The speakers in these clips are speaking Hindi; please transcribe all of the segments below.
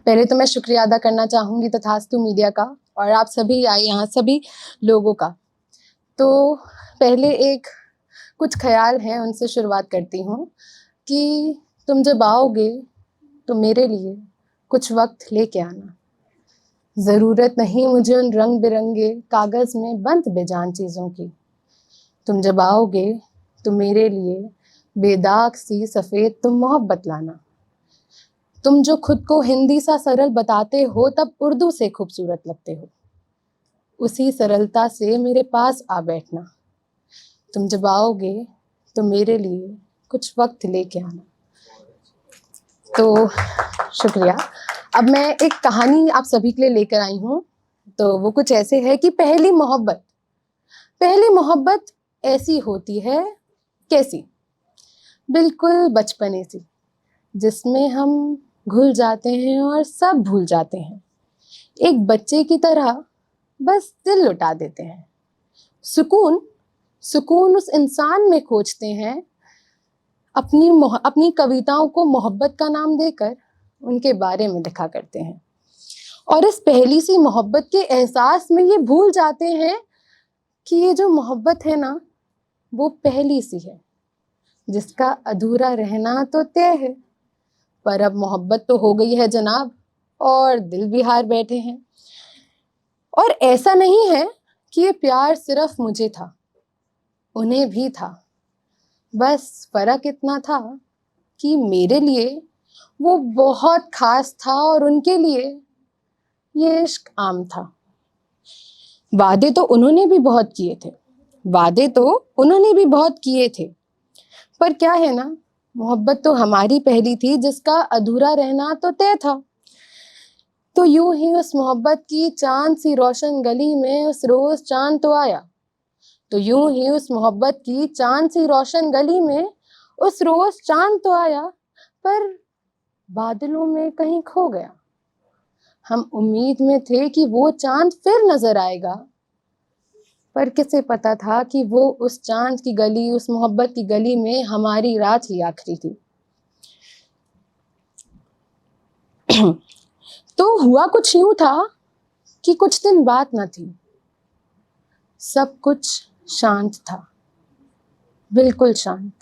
पहले तो मैं शुक्रिया अदा करना चाहूँगी तथास्तु मीडिया का और आप सभी आए यहाँ सभी लोगों का। तो पहले कुछ ख्याल हैं, उनसे शुरुआत करती हूँ कि तुम जब आओगे तो मेरे लिए कुछ वक्त लेके आना। ज़रूरत नहीं मुझे उन रंग बिरंगे कागज़ में बंद बेजान चीज़ों की। तुम जब आओगे तो मेरे लिए बेदाग सी सफ़ेद तुम मोहब्बत लाना। तुम जो खुद को हिंदी सा सरल बताते हो तब उर्दू से खूबसूरत लगते हो। उसी सरलता से मेरे पास आ बैठना। तुम जब आओगे तो मेरे लिए कुछ वक्त लेके आना। तो शुक्रिया। अब मैं एक कहानी आप सभी के लिए लेकर आई हूँ। तो वो कुछ ऐसे है कि पहली मोहब्बत ऐसी होती है, कैसी? बिल्कुल बचपने सी, जिसमें हम घुल जाते हैं और सब भूल जाते हैं। एक बच्चे की तरह बस दिल लुटा देते हैं। सुकून उस इंसान में खोजते हैं। अपनी कविताओं को मोहब्बत का नाम देकर उनके बारे में लिखा करते हैं। और इस पहली सी मोहब्बत के एहसास में ये भूल जाते हैं कि ये जो मोहब्बत है ना, वो पहली सी है, जिसका अधूरा रहना तो तय है। पर अब मोहब्बत तो हो गई है जनाब, और दिल भी हार बैठे हैं। और ऐसा नहीं है कि ये प्यार सिर्फ मुझे था, उन्हें भी था। बस फर्क इतना था कि मेरे लिए वो बहुत खास था और उनके लिए ये इश्क आम था। वादे तो उन्होंने भी बहुत किए थे, पर क्या है ना, मोहब्बत तो हमारी पहली थी, जिसका अधूरा रहना तो तय था। तो यूं ही उस मोहब्बत की चांद सी रोशन गली में उस रोज चांद तो आया। तो यूं ही उस मोहब्बत की चांद सी रोशन गली में उस रोज चांद तो आया, पर बादलों में कहीं खो गया। हम उम्मीद में थे कि वो चांद फिर नजर आएगा, पर किसे पता था कि वो उस चांद की गली, उस मोहब्बत की गली में हमारी रात ही आखिरी थी। तो हुआ कुछ यूं था कि कुछ दिन बात न थी, सब कुछ शांत था, बिल्कुल शांत।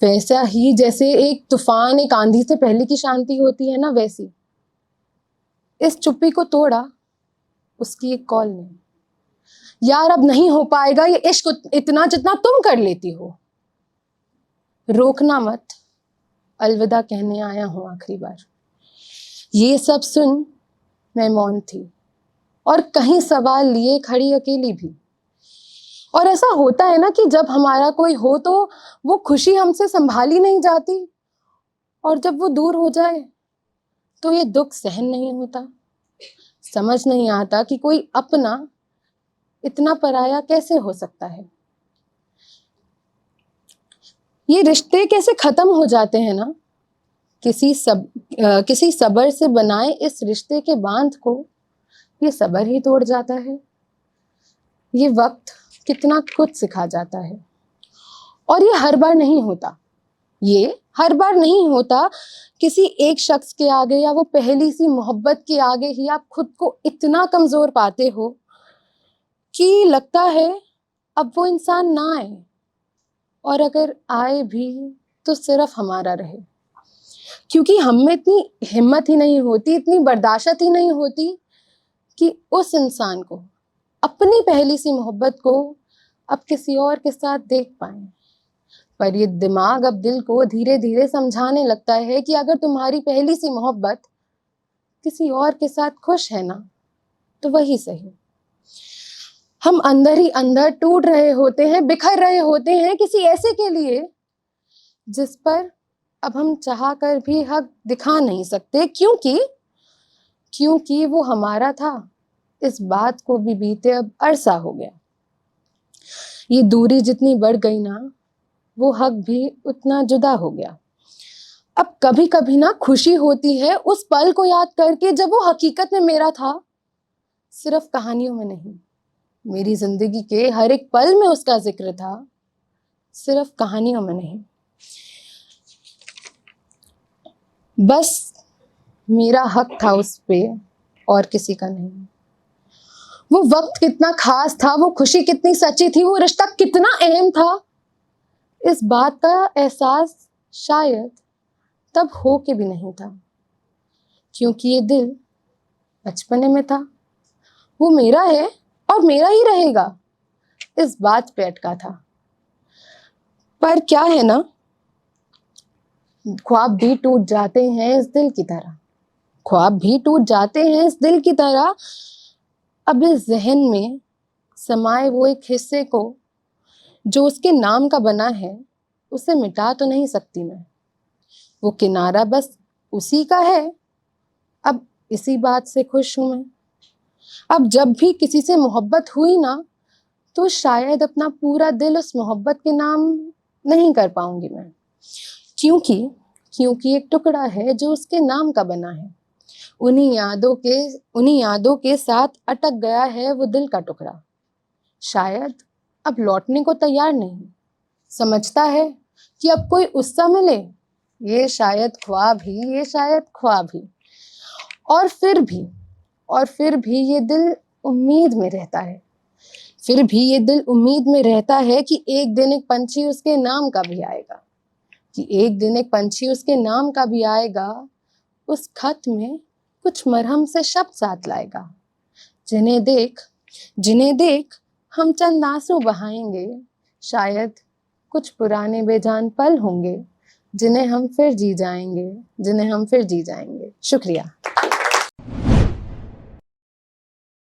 वैसा ही जैसे एक तूफान, एक आंधी से पहले की शांति होती है ना, वैसी। इस चुप्पी को तोड़ा उसकी एक कॉल ने। यार अब नहीं हो पाएगा ये इश्क इतना जितना तुम कर लेती हो। रोकना मत, अलविदा कहने आया हूं आखिरी बार। ये सब सुन मैं मौन थी और कहीं सवाल लिए खड़ी अकेली भी। और ऐसा होता है ना कि जब हमारा कोई हो तो वो खुशी हमसे संभाली नहीं जाती, और जब वो दूर हो जाए तो ये दुख सहन नहीं होता। समझ नहीं आता कि कोई अपना इतना पराया कैसे हो सकता है। ये रिश्ते कैसे खत्म हो जाते हैं ना, किसी सबर से बनाए इस रिश्ते के बांध को ये सबर ही तोड़ जाता है। ये वक्त कितना कुछ सिखा जाता है। और ये हर बार नहीं होता किसी एक शख्स के आगे या वो पहली सी मोहब्बत के आगे ही आप खुद को इतना कमजोर पाते हो कि लगता है अब वो इंसान ना आए, और अगर आए भी तो सिर्फ हमारा रहे। क्योंकि हम में इतनी हिम्मत ही नहीं होती, इतनी बर्दाश्त ही नहीं होती कि उस इंसान को, अपनी पहली सी मोहब्बत को अब किसी और के साथ देख पाए। पर ये दिमाग अब दिल को धीरे धीरे समझाने लगता है कि अगर तुम्हारी पहली सी मोहब्बत किसी और के साथ खुश है ना, तो वही सही। हम अंदर ही अंदर टूट रहे होते हैं, बिखर रहे होते हैं किसी ऐसे के लिए जिस पर अब हम चाह कर भी हक दिखा नहीं सकते, क्योंकि वो हमारा था। इस बात को भी बीते अब अरसा हो गया। ये दूरी जितनी बढ़ गई ना, वो हक भी उतना जुदा हो गया। अब कभी कभी ना खुशी होती है उस पल को याद करके जब वो हकीकत में मेरा था, सिर्फ कहानियों में नहीं। मेरी जिंदगी के हर एक पल में उसका जिक्र था, सिर्फ कहानियों में नहीं। बस मेरा हक था उस पे और किसी का नहीं। वो वक्त कितना खास था, वो खुशी कितनी सच्ची थी, वो रिश्ता कितना अहम था, इस बात का एहसास शायद तब हो के भी नहीं था, क्योंकि ये दिल बचपने में था, वो मेरा है और मेरा ही रहेगा, इस बात पे अटका था। पर क्या है ना, ख्वाब भी टूट जाते हैं इस दिल की तरह, ख्वाब भी टूट जाते हैं इस दिल की तरह। अब इस जहन में समाये वो एक हिस्से को जो उसके नाम का बना है, उसे मिटा तो नहीं सकती मैं, वो किनारा बस उसी का है, अब इसी बात से खुश हूं मैं। अब जब भी किसी से मोहब्बत हुई ना, तो शायद अपना पूरा दिल उस मोहब्बत के नाम नहीं कर पाऊंगी मैं, क्योंकि क्योंकि एक टुकड़ा है जो उसके नाम का बना है, उन्हीं यादों के साथ अटक गया है वो दिल का टुकड़ा। शायद अब लौटने को तैयार नहीं, समझता है कि अब कोई उससे मिले, ये शायद ख्वाब ही, ये शायद ख्वाब ही। और फिर भी ये दिल उम्मीद में रहता है, फिर भी ये दिल उम्मीद में रहता है कि एक दिन एक पंछी उसके नाम का भी आएगा, कि एक दिन एक पंछी उसके नाम का भी आएगा, उस खत में कुछ मरहम से शब्द साथ लाएगा, जिन्हें देख हम चंद आंसू बहाएंगे, शायद कुछ पुराने बेजान पल होंगे जिन्हें हम फिर जी जाएंगे, जिन्हें हम फिर जी जाएंगे। शुक्रिया।